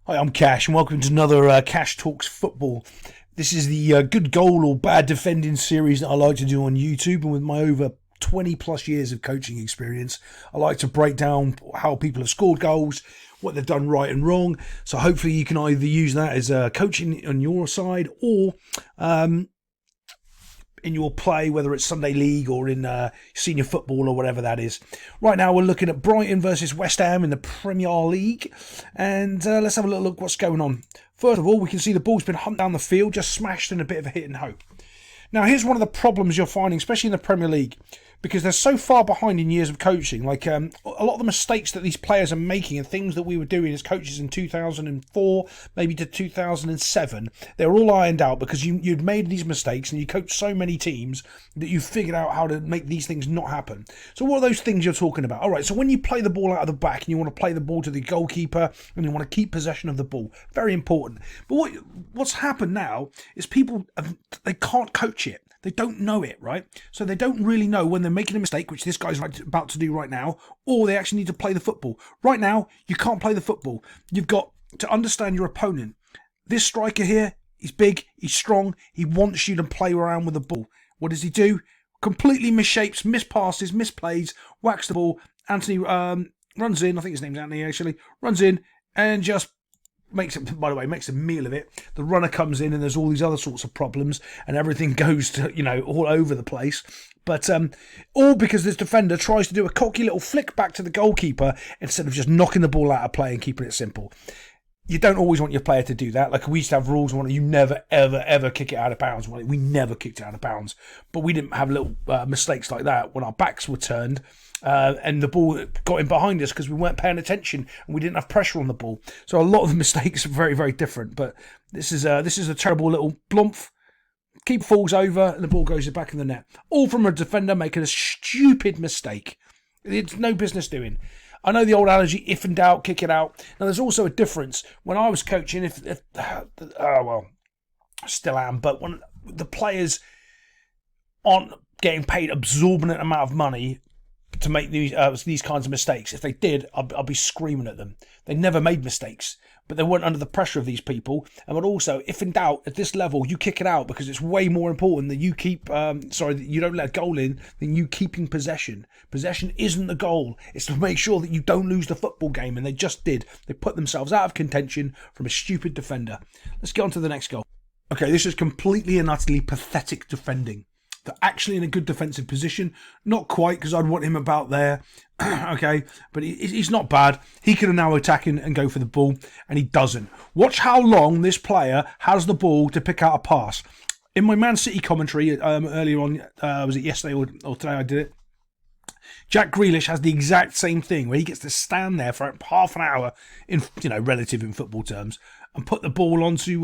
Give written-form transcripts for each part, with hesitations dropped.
Hi, I'm Cash, and welcome to another Cash Talks Football. This is the good goal or bad defending series that I like to do on YouTube, and with my over 20 plus years of coaching experience, I like to break down how people have scored goals, what they've done right and wrong. So hopefully you can either use that as coaching on your side or in your play, whether it's Sunday League or in senior football or whatever that is. Right now we're looking at Brighton versus West Ham in the Premier League, and let's have a little look what's going on. First of all, we can see the ball's been humped down the field, just smashed in a bit of a hit and hope. Now here's one of the problems you're finding, especially in the Premier League, because they're so far behind in years of coaching. Like a lot of the mistakes that these players are making and things that we were doing as coaches in 2004, maybe to 2007, they're all ironed out because you'd made these mistakes and you coached so many teams that you figured out how to make these things not happen. So what are those things you're talking about? All right, so when you play the ball out of the back and you want to play the ball to the goalkeeper and you want to keep possession of the ball, very important. But what's happened now is people, they can't coach it. They don't know it, right? So they don't really know when they're making a mistake, which this guy's about to do right now, or they actually need to play the football. Right now, you can't play the football. You've got to understand your opponent. This striker here, he's big, he's strong, he wants you to play around with the ball. What does he do? Completely misshapes, mispasses, misplays, whacks the ball. Anthony runs in, I think his name's Anthony actually, runs in and just makes a meal of it. The runner comes in and there's all these other sorts of problems and everything goes to, all over the place. But all because this defender tries to do a cocky little flick back to the goalkeeper instead of just knocking the ball out of play and keeping it simple. You don't always want your player to do that. Like we used to have rules on you never, ever, ever kick it out of bounds. We never kicked it out of bounds. But we didn't have little mistakes like that when our backs were turned. And the ball got in behind us because we weren't paying attention and we didn't have pressure on the ball. So a lot of the mistakes are very, very different. But this is a terrible little blumph. Keep falls over and the ball goes back in the net. All from a defender making a stupid mistake. It's no business doing. I know the old analogy, if in doubt, kick it out. Now there's also a difference. When I was coaching, I still am, but when the players aren't getting paid absorbent amount of money to make these kinds of mistakes. If they did, I'd be screaming at them. They never made mistakes, but they weren't under the pressure of these people. But also, if in doubt, at this level, you kick it out because it's way more important that you keep, that you don't let a goal in than you keeping possession. Possession isn't the goal. It's to make sure that you don't lose the football game, and they just did. They put themselves out of contention from a stupid defender. Let's get on to the next goal. Okay, this is completely and utterly pathetic defending. They're actually in a good defensive position. Not quite, because I'd want him about there. Okay, but he's not bad. He could now attack and go for the ball, and he doesn't. Watch how long this player has the ball to pick out a pass. In my Man City commentary earlier on, was it yesterday or today I did it? Jack Grealish has the exact same thing, where he gets to stand there for half an hour, in relative in football terms, and put the ball onto...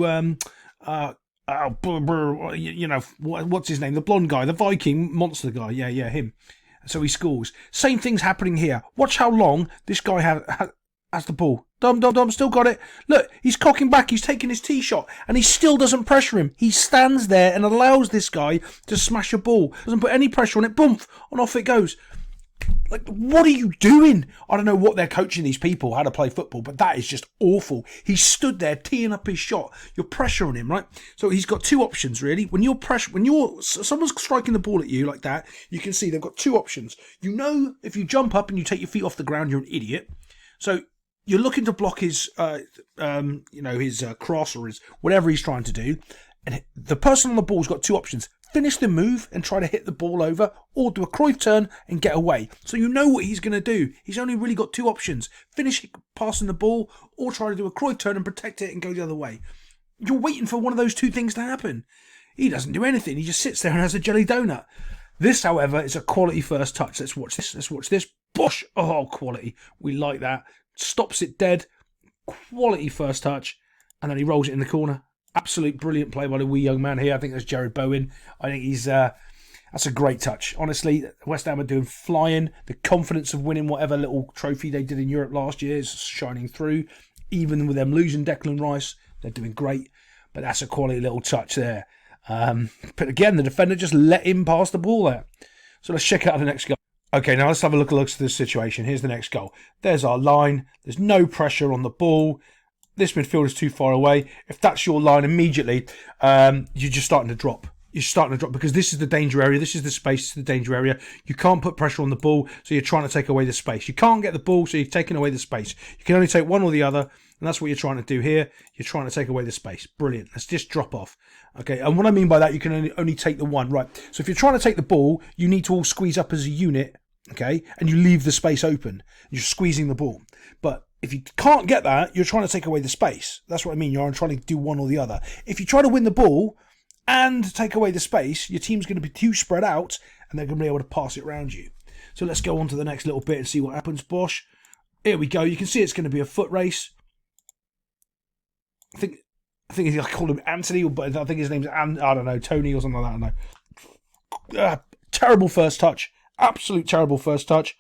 what's his name? The blonde guy, the Viking monster guy. Yeah, him. So he scores. Same thing's happening here. Watch how long this guy has the ball. Dum, still got it. Look, he's cocking back. He's taking his tee shot, and he still doesn't pressure him. He stands there and allows this guy to smash a ball. Doesn't put any pressure on it. Boom, and off it goes. Like, what are you doing? I don't know what they're coaching these people how to play football, but that is just awful. He stood there teeing up his shot. You're pressuring him, right? So he's got two options really. When someone's striking the ball at you like that, you can see they've got two options. If you jump up and you take your feet off the ground, you're an idiot. So you're looking to block his, his cross or his whatever he's trying to do, and the person on the ball's got two options. Finish the move and try to hit the ball over, or do a Cruyff turn and get away. So you know what he's going to do. He's only really got two options. Finish passing the ball, or try to do a Cruyff turn and protect it and go the other way. You're waiting for one of those two things to happen. He doesn't do anything. He just sits there and has a jelly donut. This, however, is a quality first touch. Let's watch this. Bosh! Oh, quality. We like that. Stops it dead. Quality first touch. And then he rolls it in the corner. Absolute brilliant play by the wee young man here. I think that's Jared Bowen. I think he's that's a great touch. Honestly, West Ham are doing flying. The confidence of winning whatever little trophy they did in Europe last year is shining through. Even with them losing Declan Rice, they're doing great. But that's a quality little touch there. But again, the defender just let him pass the ball there. So let's check out the next goal. Okay, now let's have a look at this situation. Here's the next goal. There's our line. There's no pressure on the ball. this midfielder's too far away. If that's your line, immediately you're just starting to drop. You're starting to drop because this is the danger area. This is the space. This is the danger area. You can't put pressure on the ball, so you're trying to take away the space. You can't get the ball, so you're taking away the space. You can only take one or the other, and that's what you're trying to do here. You're trying to take away the space. Brilliant. Let's just drop off. Okay, and what I mean by that, you can only take the one. Right, so if you're trying to take the ball, you need to all squeeze up as a unit, okay, and you leave the space open. You're squeezing the ball. But if you can't get that, you're trying to take away the space. That's what I mean. You're trying to do one or the other. If you try to win the ball and take away the space, your team's going to be too spread out and they're going to be able to pass it around you. So let's go on to the next little bit and see what happens, Bosh. Here we go. You can see it's going to be a foot race. I think I called him Anthony, but I think his name's I don't know, Tony or something like that. I don't know. Terrible first touch. Absolute terrible first touch.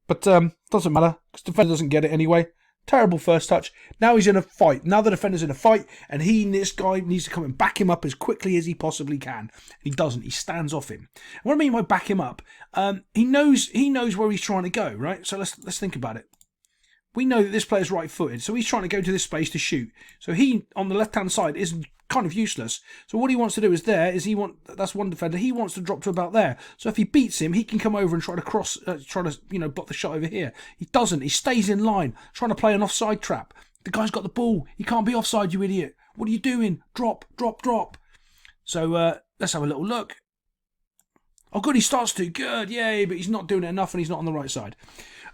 But doesn't matter because the defender doesn't get it anyway. Terrible first touch. Now he's in a fight. Now the defender's in a fight, and this guy needs to come and back him up as quickly as he possibly can. He doesn't. He stands off him. What I mean by back him up, he knows where he's trying to go, right? So let's think about it. We know that this player's right-footed, so he's trying to go to this space to shoot. So he, on the left-hand side, is kind of useless. So what he wants to do that's one defender, he wants to drop to about there. So if he beats him, he can come over and try to cross, block the shot over here. He doesn't. He stays in line, trying to play an offside trap. The guy's got the ball. He can't be offside, you idiot. What are you doing? Drop, drop, drop. So let's have a little look. Oh, good, he starts to. Good, yay, but he's not doing it enough and he's not on the right side.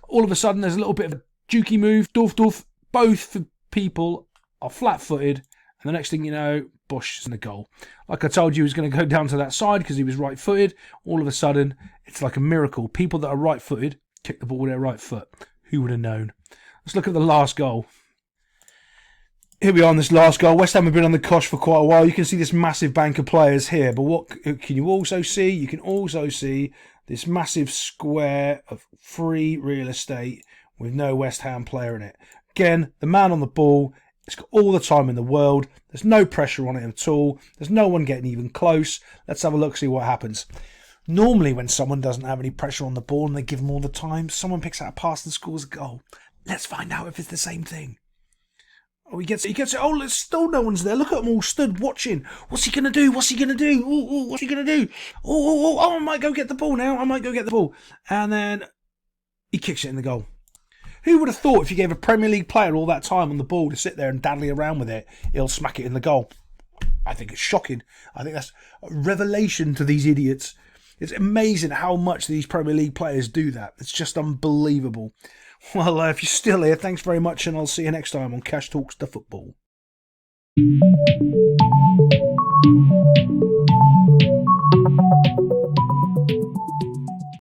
All of a sudden, there's a little bit of a jukey move, doof. Both people are flat-footed, and the next thing you know, Bush is in the goal. Like I told you, he was going to go down to that side because he was right-footed. All of a sudden, it's like a miracle. People that are right-footed kick the ball with their right foot. Who would have known? Let's look at the last goal. Here we are on this last goal. West Ham have been on the cosh for quite a while. You can see this massive bank of players here, but what can you also see? You can also see this massive square of free real estate with no West Ham player in it. Again, the man on the ball, it's got all the time in the world. There's no pressure on it at all. There's no one getting even close. Let's have a look, see what happens. Normally, when someone doesn't have any pressure on the ball and they give them all the time, someone picks out a pass and scores a goal. Let's find out if it's the same thing. Oh, he gets it. Oh, there's still no one's there. Look at them all stood watching. What's he going to do? What's he going to do? What's he going to do? Oh, I might go get the ball now. And then he kicks it in the goal. Who would have thought if you gave a Premier League player all that time on the ball to sit there and daddle around with it, he'll smack it in the goal? I think it's shocking. I think that's a revelation to these idiots. It's amazing how much these Premier League players do that. It's just unbelievable. Well, if you're still here, thanks very much, and I'll see you next time on Cash Talks the Football.